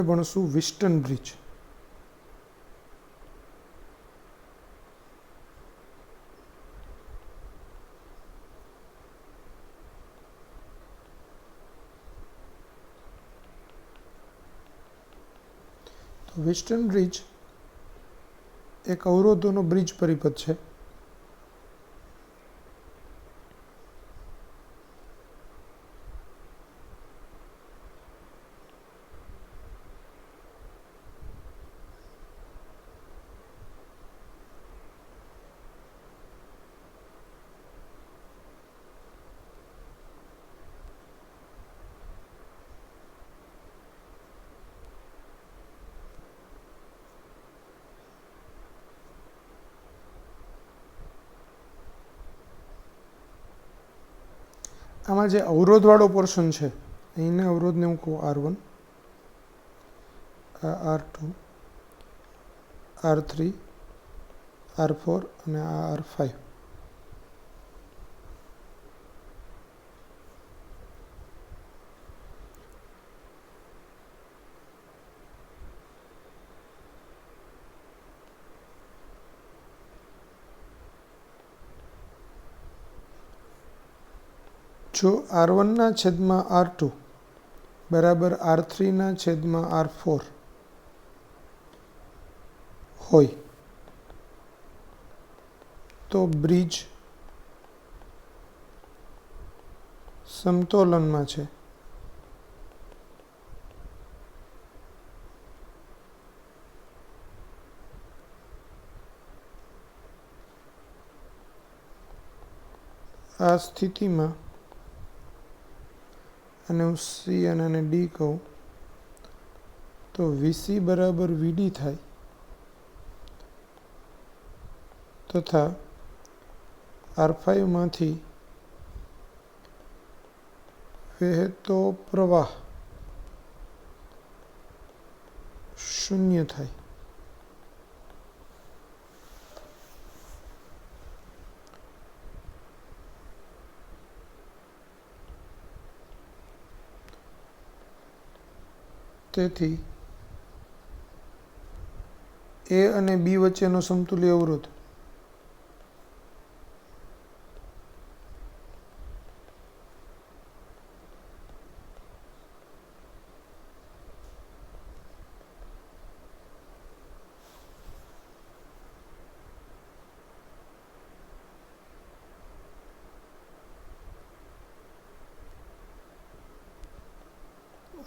ભણશું વિસ્ટન bridge. તો વિસ્ટન bridge એક અવરોધોનો bridge પરિપથ છે. આમાં જે અવરોધવાળો પોર્શન છે અહીંના અવરોધને હું કહું R1, આ R2, R3, R4 અને આ R5. જો R1 ના છેદમાં R2 બરાબર R3 ના છેદમાં R4 હોય તો બ્રિજ સમતોલનમાં છે. આ સ્થિતિમાં અને હું C અને આને D કહું તો VC બરાબર VD થાય તથા R5 માંથી વહેતો પ્રવાહ શૂન્ય થાય. તેથી A અને B વચ્ચેનો સમતુલ્ય અવરોધ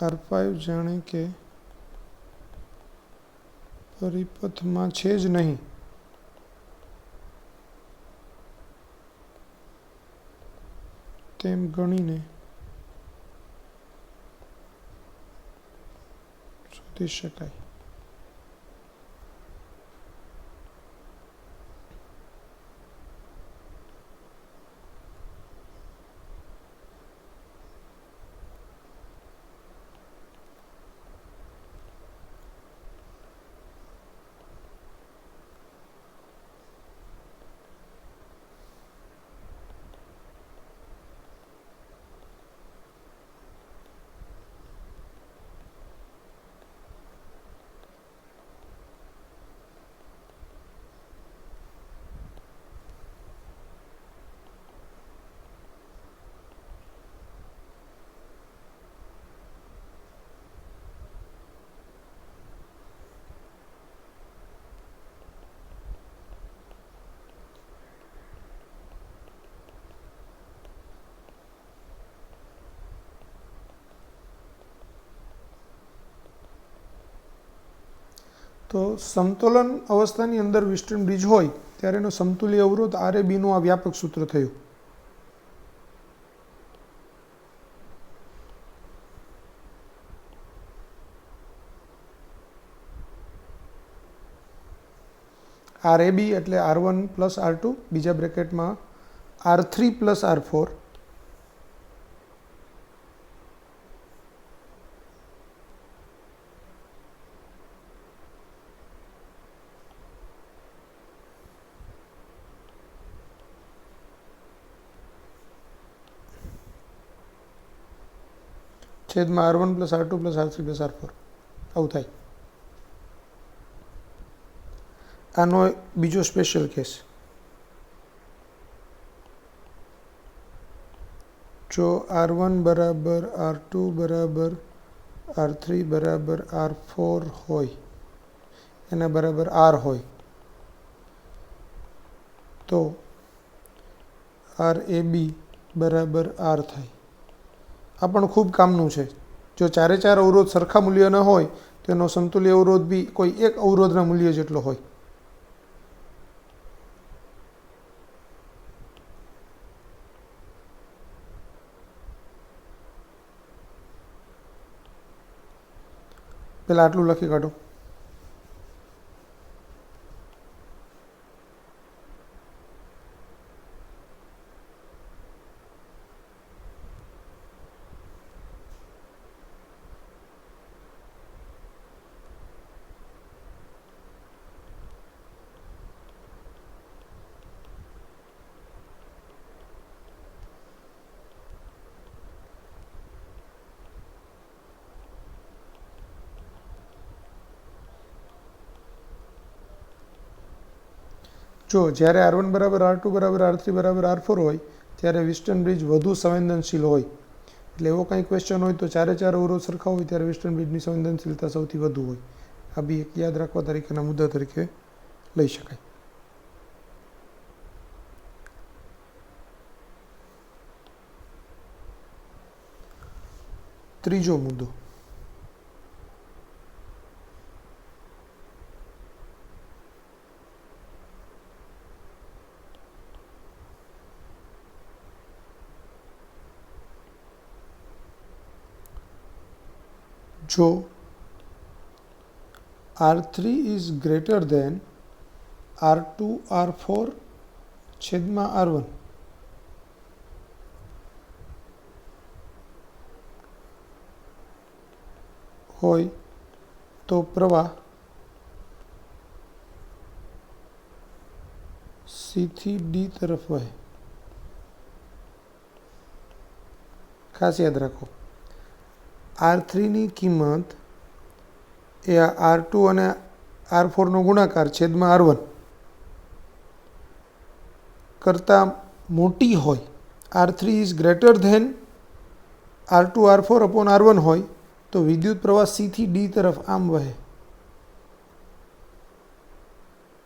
R5 જાણે કે પરિપથમાં છે જ નહીં તેમ ગણીને શોધી શકાય. તો સમતોલન અવસ્થાની અંદર વિસ્ટન બ્રિજ હોય ત્યારે એનો સમતુલ્ય અવરોધ RAB નું આ વ્યાપક સૂત્ર થયું. RAB એટલે R1 પ્લસ R2 બીજા બ્રેકેટમાં R3 પ્લસ R4 છેદમાં R1 plus R2 plus R3 plus R4 આવું થાય. આનો બીજો સ્પેશિયલ કેસ, જો R1 બરાબર R2 બરાબર R3 બરાબર R4 હોય, એના બરાબર R હોય, તો RAB બરાબર R થાય. આ પણ ખૂબ કામનું છે. જો ચારે ચાર અવરોધ સરખા મૂલ્યના હોય તો એનો સમતુલ્ય અવરોધ બી કોઈ એક અવરોધના મૂલ્ય જેટલો હોય. પહેલાં આટલું લખી કાઢો. જો જ્યારે R1 બરાબર R2 બરાબર R3 બરાબર R4 હોય ત્યારે વિસ્ટર્ન બ્રિજ વધુ સંવેદનશીલ હોય. એટલે એવો કંઈ ક્વેશ્ચન હોય તો ચારે ચાર અવરોધ સરખા હોય ત્યારે વિસ્ટર્ન બ્રિજની સંવેદનશીલતા સૌથી વધુ હોય. આ બી એક યાદ રાખવા તરીકેના મુદ્દા તરીકે લઈ શકાય. ત્રીજો મુદ્દો, જો R3 is greater than R2 R4 છેદમાં R1 હોય તો પ્રવાહ C થી D તરફ વહે. ખાસ યાદ રાખો, R3ની કિંમત એ આ R2 અને R4નો ગુણાકાર છેદમાં R1 કરતાં મોટી હોય, R3 is greater than R2 R4 upon R1 હોય તો વિદ્યુત પ્રવાહ C થી D તરફ આમ વહે.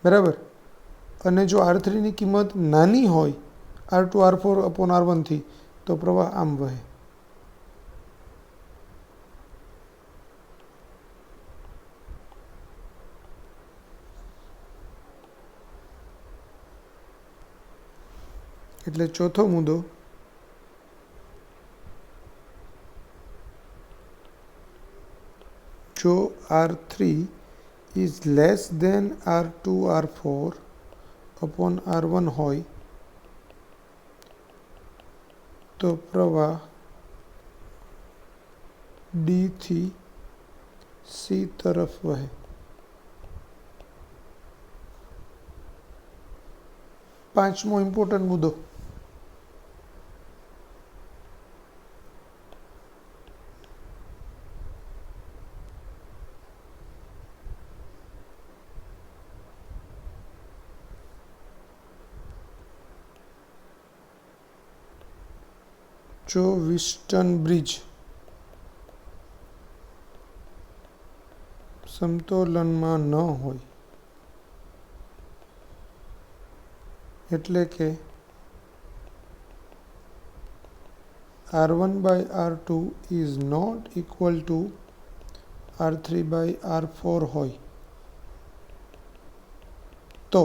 બરાબર. અને જો R3ની કિંમત નાની હોય R2 R4 અપોન R1 થી તો પ્રવાહ આમ વહે. એટલે ચોથો મુદ્દો, જો R3 is less than R2 R4 upon R1 હોય તો પ્રવાહ D થી C તરફ વહે. પાંચમો ઇમ્પોર્ટન્ટ મુદ્દો, જો વિસ્ટર્ન બ્રિજ સમતોલનમાં ન હોય, એટલે કે R1 by R2 is not equal to R3 by R4 હોય તો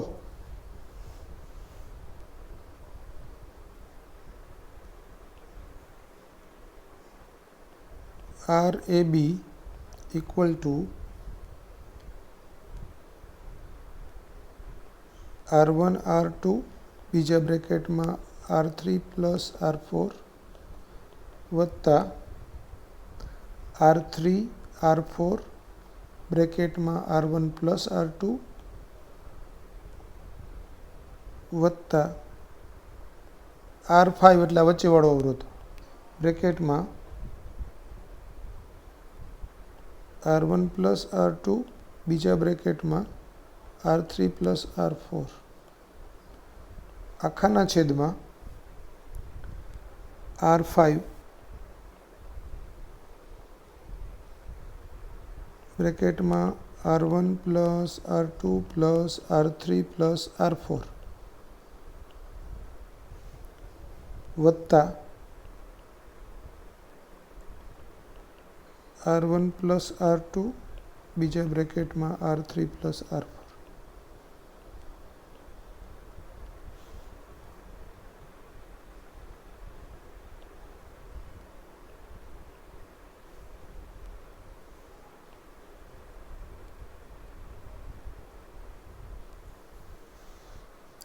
RAB equal to R1 R2 બીજા બ્રેકેટમાં R3 પ્લસ R4 વત્તા R3 R4 બ્રેકેટમાં R1 plus R2 વત્તા R5 એટલે વચ્ચેવાળો અવરોધ બ્રેકેટમાં R1 પ્લસ R2 બીજા બ્રેકેટમાં R3 પ્લસ R4 આખાના છેદમાં R5 બ્રેકેટમાં R1 plus R2 plus R3 plus R4 વત્તા R1 પ્લસ R2 બીજા બ્રેકેટમાં R3 plus R4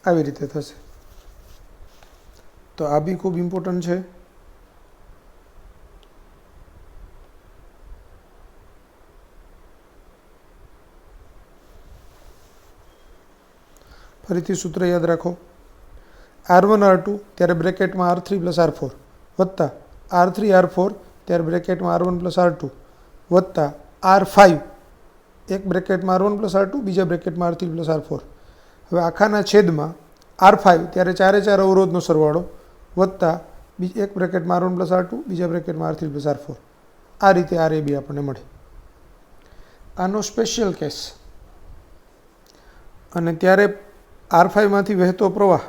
આવી રીતે થશે. તો આ બી ખૂબ ઇમ્પોર્ટન્ટ છે. ફરીથી સૂત્ર યાદ રાખો. R1 R2 ત્યારે બ્રેકેટમાં R3 પ્લસ R4 વત્તા R3 R4 ત્યારે બ્રેકેટમાં R1 પ્લસ R2 વત્તા R5 એક બ્રેકેટમાં R1 પ્લસ R2 બીજા બ્રેકેટમાં R3 પ્લસ R4. હવે આખાના છેદમાં R5 ત્યારે ચારે ચાર અવરોધનો સરવાળો વત્તા એક બ્રેકેટમાં R1 પ્લસ R2 બીજા બ્રેકેટમાં R3 પ્લસ R4. આ રીતે RAB આપણને મળે. આનો સ્પેશિયલ કેસ. અને ત્યારે R5 માંથી વહેતો પ્રવાહ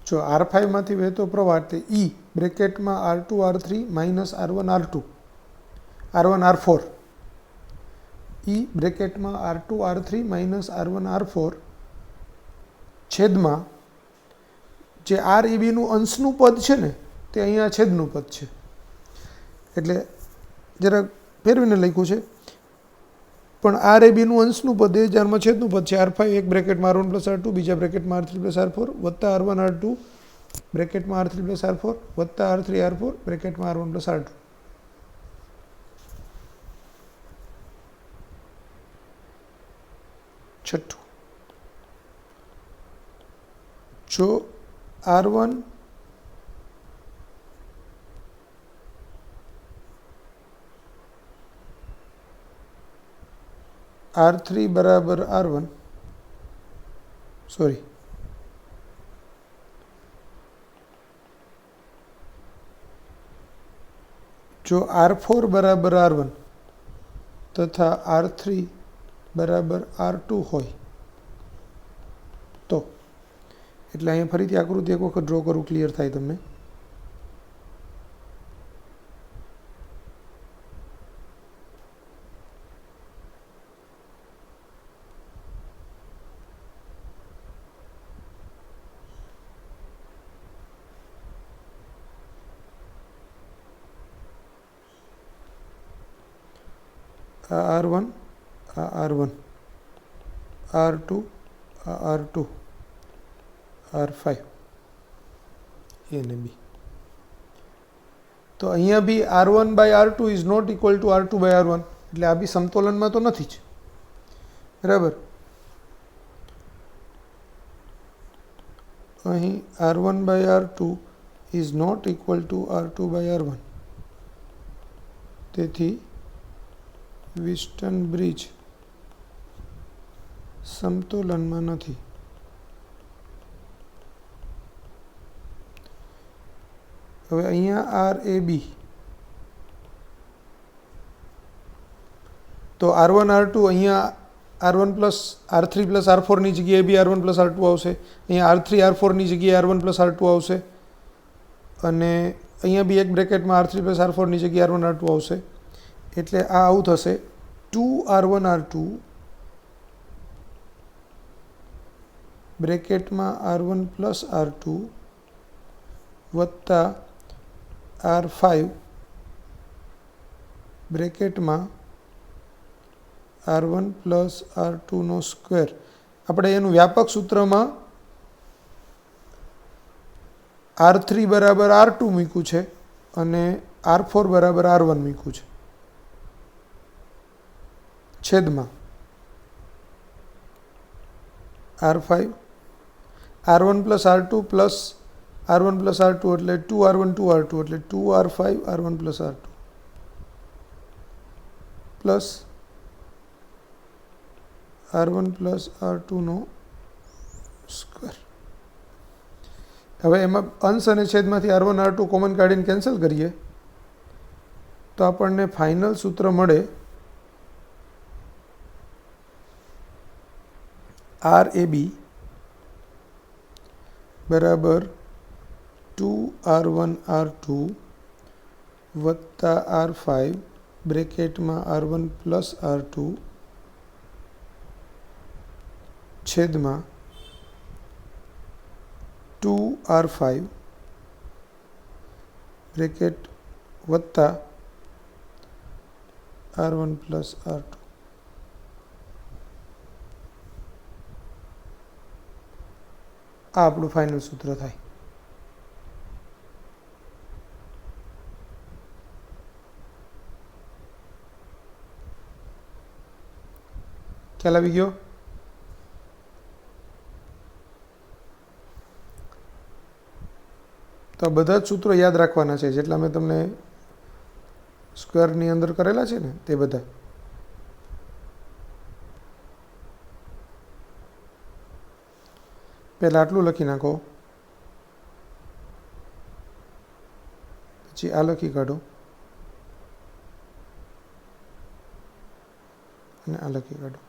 જો R5 માંથી વહેતો પ્રવાહ એટલે E બ્રેકેટમાં R2 R3 minus R1 R2 R1 R4 E બ્રેકેટમાં R2 R3 minus R1 R4 છેદમાં જે RAB નું અંશનું પદ છે ને તે અહીંયા છેદનું પદ છે. એટલે જરા ફેરવીને લખ્યું છે પણ RAB નું અંશનું પદ એ જારમાં છેદનું પદ છે. R5 એક બ્રેકેટમાં R1 પ્લસ R2 બીજા બ્રેકેટમાં R3 પ્લસ R4 વત્તા R1 R2 બ્રેકેટમાં R3 plus R4 વત્તા R3 R4 બ્રેકેટમાં R1 plus R2. છઠ્ઠું, જો R1 R3 બરાબર R1 સોરી જો R4 બરાબર R1 તથા R3 બરાબર R2 હોય તો એટલે અહીંયા ફરીથી આકૃતિ એક વખત ડ્રો કરું, ક્લિયર થાય તમને. R1 R1 R2 R2 R5 ए ने बी। तो अहींया B R1/R2 is not equal to R2/R1 એટલે આ બી સમતોલનમાં તો નથી જ, બરાબર. અહીં R1/R2 is not equal to R2/R1, તેથી વિસ્ટન બ્રિજ સમતોલનમાં નથી. હવે અહીંયા RAB, તો R1/R2 અહીંયા R1+R3+R4 ની જગ્યાએ બી R1+R2 આવશે, અહીંયા R3+R4 ની જગ્યાએ R1+R2 આવશે, અને અહીંયા બી એક બ્રેકેટમાં R3+R4 ની જગ્યાએ R1R2 આવશે. એટલે આ આવું થશે 2R1R2 બ્રેકેટમાં R1+R2 વત્તા R5 બ્રેકેટમાં R1+R2 નો સ્ક્વેર. આપણે એનું વ્યાપક સૂત્રમાં R3 બરાબર R2 મૂક્યું છે અને R4 બરાબર R1 મૂક્યું છે, છેદમાં R5 R1+R2 પ્લસ R1+R2 એટલે 2R1 2R2 એટલે 2R5 R1+R2 પ્લસ R1+R2 નો સ્ક્વેર. હવે એમાં અંશ અને છેદમાંથી R1R2 કોમન કાઢીને કેન્સલ કરીએ તો આપણને ફાઇનલ સૂત્ર મળે RAB બરાબર 2R1R2 વત્તા R5 બ્રેકેટમાં R1+R2 છેદમાં 2R5 બ્રેકેટ વત્તા R1+R2. આ આપણું ફાઇનલ સૂત્ર થાય. ખ્યાલ આવી ગયો? તો બધા જ સૂત્રો યાદ રાખવાના છે જેટલા મેં તમને સ્ક્વેરની અંદર કરેલા છે ને તે બધા. પહેલાં આટલું લખી નાખો, પછી આ લખી કાઢો અને આ લખી કાઢો.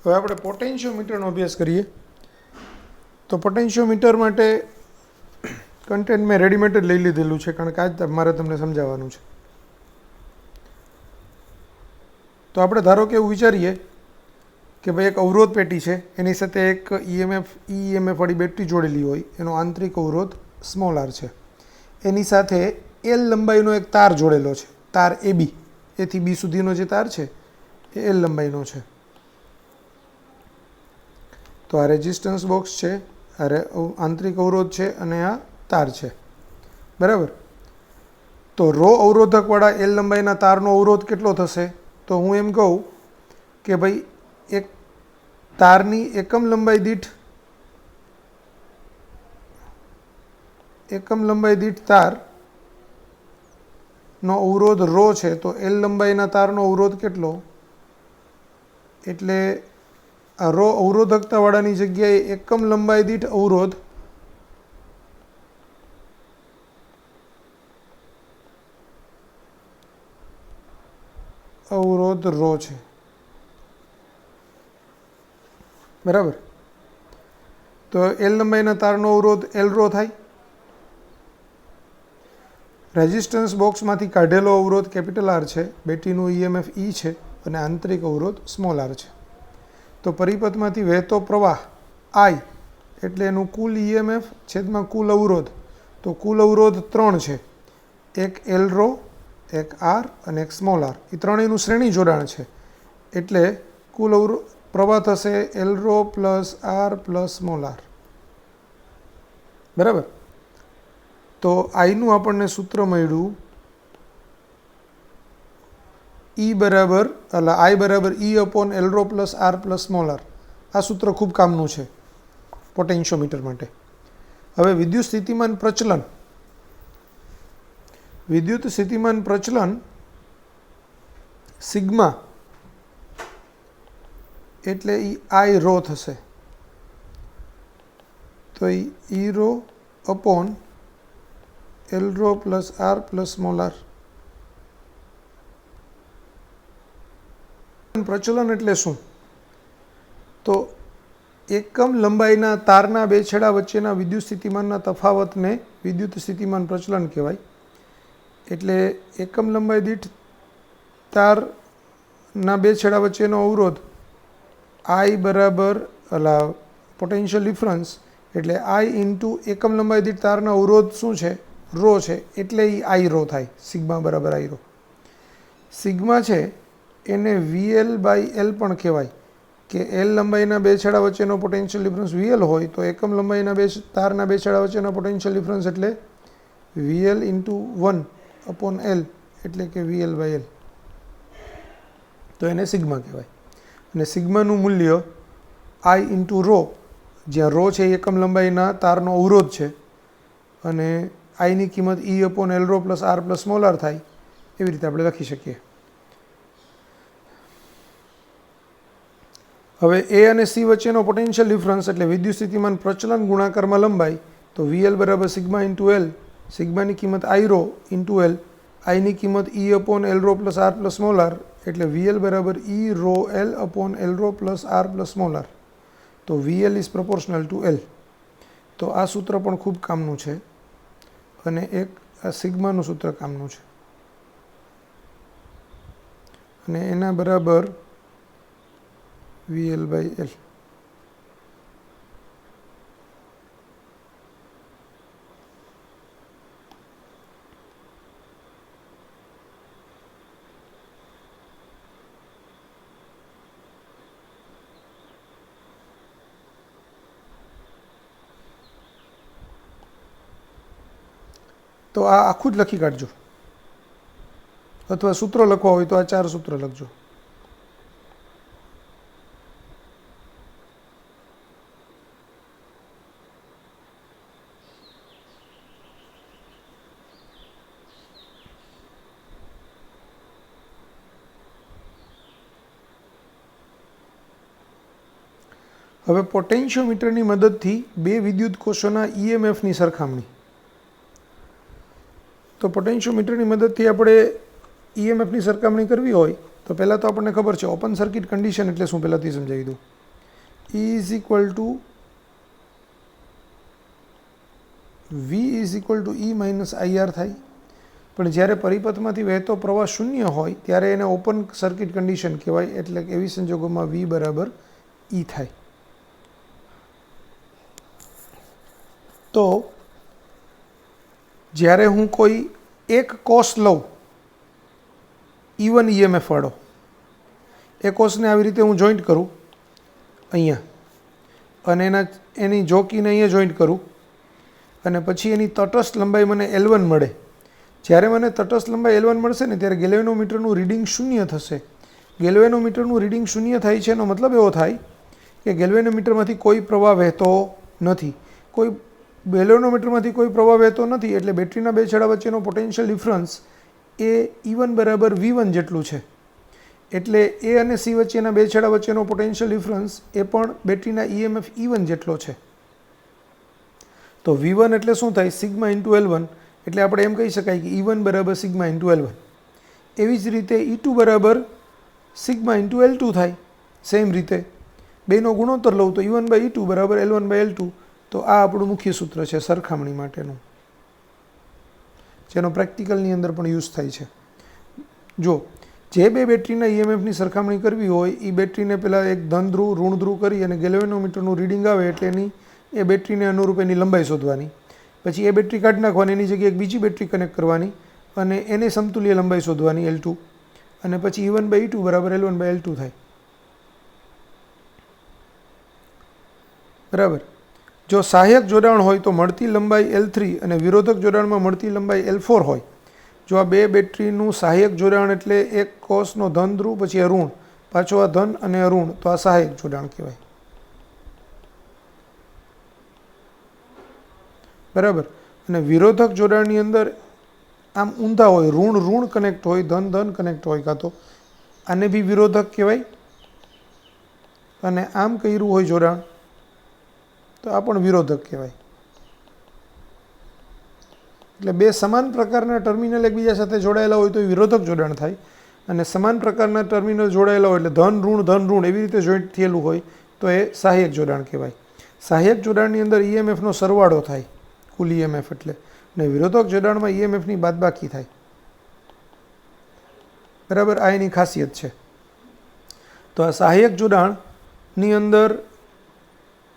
હવે આપણે પોટેન્શિયોમીટરનો અભ્યાસ કરીએ. તો પોટેન્શિયોમીટર માટે કન્ટેન્ટ મેં રેડીમેડ જ લઈ લીધેલું છે, કારણ કે આજ મારે તમને સમજાવવાનું છે. તો આપણે ધારો કે એવું વિચારીએ કે ભાઈ એક અવરોધ પેટી છે, એની સાથે એક EMF વાળી બેટરી જોડેલી હોય, એનો આંતરિક અવરોધ સ્મોલ r છે, એની સાથે L લંબાઈનો એક તાર જોડેલો છે, તાર AB, એથી B સુધીનો જે તાર છે એ L લંબાઈનો છે. તો આ રેઝિસ્ટન્સ બોક્સ છે, આ આંતરિક અવરોધ છે અને આ તાર છે, બરાબર. તો રો અવરોધકવાળા L લંબાઈના તારનો અવરોધ કેટલો થશે? તો હું એમ કહું કે ભાઈ એક તારની એકમ લંબાઈ દીઠ તારનો અવરોધ રો છે, તો L લંબાઈના તારનો અવરોધ કેટલો? એટલે આ રો અવરોધકતાવાળાની જગ્યાએ એકમ લંબાઈ દીઠ અવરોધ રો છે, બરાબર. તો L લંબાઈના તારનો અવરોધ L રો થાય. રેઝિસ્ટન્સ બોક્સમાંથી કાઢેલો અવરોધ કેપિટલ R છે, બેટરીનું EMF E છે અને આંતરિક અવરોધ સ્મોલ r છે. તો પરિપથમાંથી વહેતો પ્રવાહ I એટલે એનું કુલ EMF છેદમાં કુલ અવરોધ. તો કુલ અવરોધ 3 છે, એક L રો, એક R અને એક સ્મોલ r. એ ત્રણેયનું શ્રેણી જોડાણ છે, એટલે કુલ પ્રવાહ થશે એલ row plus R plus mall R, બરાબર. તો આઈનું આપણને સૂત્ર મળ્યું ઈ બરાબર આઈ બરાબર E upon L row plus R plus mall R. આ સૂત્ર ખૂબ કામનું છે પોટેન્શિયોમીટર માટે. હવે વિદ્યુત સ્થિતિમાન પ્રચલન સિગ્મા એટલે એ આઈ રો થશે. તો E rho upon L row plus R plus mall R. પ્રચલન એટલે શું? તો એકમ લંબાઈના તારના બે છેડા વચ્ચેના વિદ્યુત સ્થિતિમાનના તફાવતને વિદ્યુત સ્થિતિમાન પ્રચલન કહેવાય. એટલે એકમ લંબાઈ દીઠ તારના બે છેડા વચ્ચેનો અવરોધ આઈ બરાબર પોટેન્શિયલ ડિફરન્સ એટલે આઈ ઇન્ટુ એકમ લંબાઈ દીઠ તારના અવરોધ શું છે? રો છે. એટલે એ આઈ રો થાય. સિગ્મા બરાબર આઈ રો. સિગ્મા છે એને વીએલ બાય એલ પણ કહેવાય કે એલ લંબાઈના બે છેડા વચ્ચેનો પોટેન્શિયલ ડિફરન્સ વીએલ હોય તો એકમ લંબાઈના તારના બે છેડા વચ્ચેનો પોટેન્શિયલ ડિફરન્સ એટલે વીએલ ઇન્ટુ 1 અપોન એલ એટલે કે વીએલ બાય એલ. તો એને સિગ્મા કહેવાય. અને સિગ્માનું મૂલ્ય આઈ ઇન્ટુ રો, જ્યાં રો છે એ એકમ લંબાઈના તારનો અવરોધ છે અને આઈની કિંમત E upon L row plus R plus mall R થાય. એવી રીતે આપણે લખી શકીએ. હવે એ અને સી વચ્ચેનો પોટેન્શિયલ ડિફરન્સ એટલે વિદ્યુત સ્થિતિમાન પ્રચલન ગુણાકારમાં લંબાઈ. તો વીએલ બરાબર સિગ્મા ઇન્ટુ એલ, સિગ્માની કિંમત આઈ રો ઇન્ટુ એલ, આઈની કિંમત E upon L row plus R plus mall R એટલે વીએલ બરાબર E rho L upon L row plus R plus mall R. તો VL is proportional to L. તો આ સૂત્ર પણ ખૂબ કામનું છે અને એક આ સિગ્માનું સૂત્ર કામનું છે અને એના બરાબર વીએલ બાય એલ. તો આ આખું જ લખી કાઢજો અથવા સૂત્રો લખવા હોય તો આ 4 સૂત્ર લખજો. હવે પોટેન્શિયોમીટરની મદદથી બે વિદ્યુત કોષોના ઈએમએફની સરખામણી. તો પોટેન્શિયોમીટરની મદદથી આપણે ઈએમએફની સરખામણી કરવી હોય તો પહેલાં તો આપણને ખબર છે ઓપન સર્કિટ કન્ડિશન એટલે શું પહેલાંથી સમજાવી દઉં. E is equal to V is equal to E minus IR થાય. પણ જ્યારે પરિપથમાંથી વહેતો પ્રવાહ શૂન્ય હોય ત્યારે એને ઓપન સર્કિટ કન્ડિશન કહેવાય. એટલે કે એવી સંજોગોમાં વી બરાબર ઈ થાય. તો જ્યારે હું કોઈ એક કોષ લઉં E1 EMF વાળો, એ કોષને આવી રીતે હું જોઈન્ટ કરું અહીંયા અને એની જોકીને અહીંયા જોઈન્ટ કરું અને પછી એની તટસ્થ લંબાઈ મને L1 મળે. જ્યારે મને તટસ્થ લંબાઈ L1 મળશે ને ત્યારે ગેલ્વેનોમીટરનું રીડિંગ શૂન્ય થશે. ગેલ્વેનોમીટરનું રીડિંગ શૂન્ય થાય છે એનો મતલબ એવો થાય કે ગેલ્વેનોમીટરમાંથી કોઈ પ્રવાહ વહેતો નથી. ગેલ્વેનોમીટરમાંથી કોઈ પ્રવાહ વહેતો નથી એટલે બેટરીના બે છેડા વચ્ચેનો પોટેન્શિયલ ડિફરન્સ એ E1 બરાબર V1 જેટલું છે. એટલે એ અને સી વચ્ચેના બે છેડા વચ્ચેનો પોટેન્શિયલ ડિફરન્સ એ પણ બેટરીના EMF E1 જેટલો છે. તો V1 એટલે શું થાય? Sigma into L1. એટલે આપણે એમ કહી શકાય કે E1 બરાબર સિગ્મા ઇન્ટુ L1. એવી જ રીતે E2 બરાબર સિગ્મા ઇન્ટુ L2 થાય. સેમ રીતે બેનો ગુણોત્તર લઉં તો E1 બાય E2 બરાબર L1 બાય L2. તો આ આપણું મુખ્ય સૂત્ર છે સરખામણી માટેનું, જેનો પ્રેક્ટિકલની અંદર પણ યુઝ થાય છે. જો જે બે બેટરીના ઈએમએફની સરખામણી કરવી હોય એ બેટરીને પહેલાં એક ધન ધ્રુવ ઋણ ધ્રુવ કરી અને ગેલ્વેનોમીટરનું રીડિંગ આવે એટલે એ બેટરીને અનુરૂપ એની લંબાઈ શોધવાની. પછી એ બેટરી કાઢી નાખવાની, એની જગ્યાએ એક બીજી બેટરી કનેક્ટ કરવાની અને એને સમતુલ્ય લંબાઈ શોધવાની L2 અને પછી E1 બાય E2 બરાબર L1 બાય L2 થાય. બરાબર. જો સહાયક જોડાણ હોય તો મળતી લંબાઈ L3 અને વિરોધક જોડાણમાં મળતી લંબાઈ L4 હોય. જો આ બે બેટરીનું સહાયક જોડાણ એટલે એક કોષનો ધન ધ્રુવ પછી ઋણ, પાછો આ ધન અને ઋણ, તો આ સહાયક જોડાણ કહેવાય. બરાબર. અને વિરોધક જોડાણની અંદર આમ ઊંધા હોય, ઋણ ઋણ કનેક્ટ હોય, ધન ધન કનેક્ટ હોય, કાં તો આને બી વિરોધક કહેવાય. અને આમ કર્યું હોય જોડાણ તો આ પણ વિરોધક કહેવાય. એટલે બે સમાન પ્રકારના ટર્મિનલ એકબીજા સાથે જોડાયેલા હોય તો એ વિરોધક જોડાણ થાય, અને સમાન પ્રકારના ટર્મિનલ જોડાયેલા હોય એટલે ધન ઋણ એવી રીતે જોઈન્ટ થયેલું હોય તો એ સહાયક જોડાણ કહેવાય. સહાયક જોડાણની અંદર EMFનો સરવાળો થાય, કુલ EMF એટલે, અને વિરોધક જોડાણમાં EMFની બાદબાકી થાય. બરાબર. આ એની ખાસિયત છે. તો આ સહાયક જોડાણની અંદર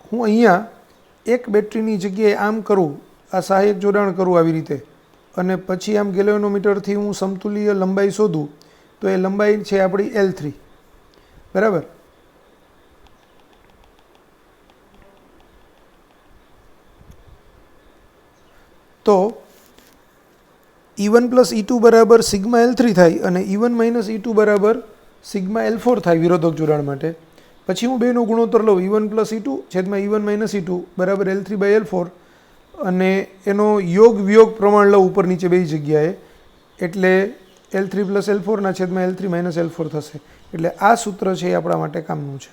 હું અહીંયા એક બેટરીની જગ્યાએ આમ કરું, આ સહાયક જોડાણ કરું આવી રીતે, અને પછી આમ ગેલ્વેનોમીટરથી હું સમતુલ્ય લંબાઈ શોધું તો એ લંબાઈ છે આપણી L3. બરાબર. તો E1 + E2 બરાબર સિગ્મા L3 થાય અને E1 - E2 બરાબર સિગ્મા L4 થાય વિરોધક જોડાણ માટે. પછી હું બેનો ગુણોત્તર લઉં, E1 + E2 છેદમાં E1 - E2 બરાબર L3/L4, અને એનો યોગ વિયોગ પ્રમાણ લઉં ઉપર નીચે બે જગ્યાએ, એટલે L3 + L4 ના છેદમાં L3 - L4 થશે. એટલે આ સૂત્ર છે એ આપણા માટે કામનું છે.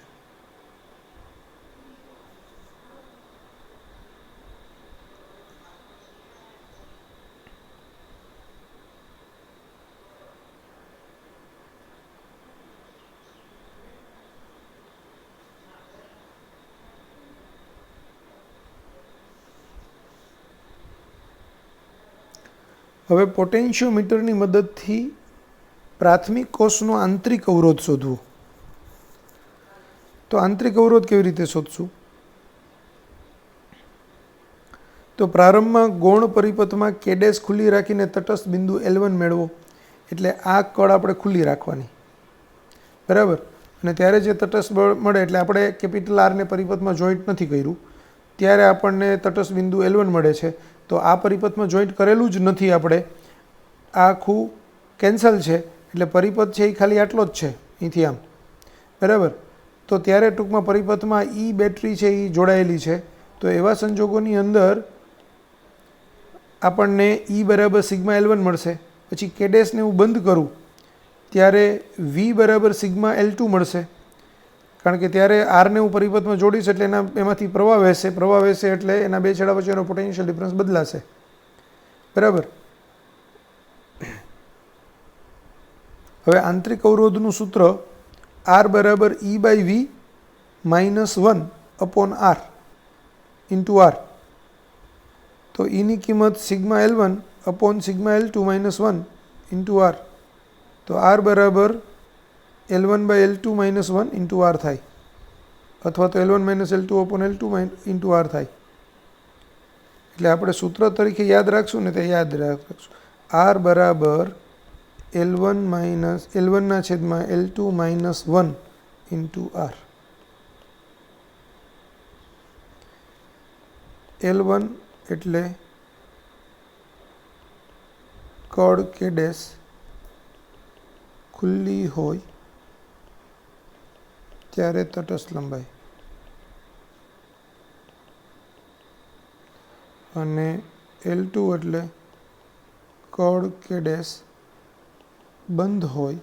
હવે પોટેન્શિયોમીટરની મદદથી પ્રાથમિક કોષનો આંતરિક અવરોધ શોધવો. તો આંતરિક અવરોધ કેવી રીતે શોધશું? તો પ્રારંભમાં ગૌણ પરિપથમાં K' ખુલ્લી રાખીને તટસ્થ બિંદુ L1 મેળવો. એટલે આ કળ આપણે ખુલ્લી રાખવાની. બરાબર. અને ત્યારે જે તટસ્થ બળ મળે, એટલે આપણે કેપિટલ R ને પરિપથમાં જોઈન્ટ નથી કર્યું, ત્યારે આપણને તટસ્થ બિંદુ L1 મળે છે. તો આ પરિપથમાં જોઈન્ટ કરેલું જ નથી આપણે, આ આખું કેન્સલ છે, એટલે પરિપથ છે એ ખાલી આટલો જ છે અહીંથી આમ. બરાબર. તો ત્યારે ટૂંકમાં પરિપથમાં બેટરી છે એ જોડાયેલી છે. તો એવા સંજોગોની અંદર આપણને E બરાબર સિગ્મા L1 મળશે. પછી K' ને હું બંધ કરું ત્યારે V બરાબર સિગ્મા L2 મળશે, કારણ કે ત્યારે આરને હું પરિપથમાં જોડીશ એટલે એમાંથી પ્રવાહ વહેશે એટલે એના બે છેડા વચ્ચેનો પોટેન્શિયલ ડિફરન્સ બદલાશે. બરાબર. હવે આંતરિક અવરોધનું સૂત્ર R બરાબર E/V -1/R ઇન્ટુ R. તો Eની કિંમત sigma L1 sigma L2 -1 into R. તો R બરાબર L1/L2 -1 ઇન્ટુ R થાય, અથવા તો L1 - L2/L2 ઇન્ટુ R થાય. એટલે આપણે સૂત્ર તરીકે યાદ રાખશું ને, તે યાદ રાખશું, R બરાબર L1 ના છેદમાં L2 -1 ઇન્ટુ R. L1 એટલે કળ K' ખુલ્લી હોય ત્યારે તટસ્થ લંબાઈ, અને L2 એટલે કળ K' બંધ હોય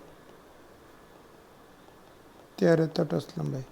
ત્યારે તટસ્થ લંબાઈ.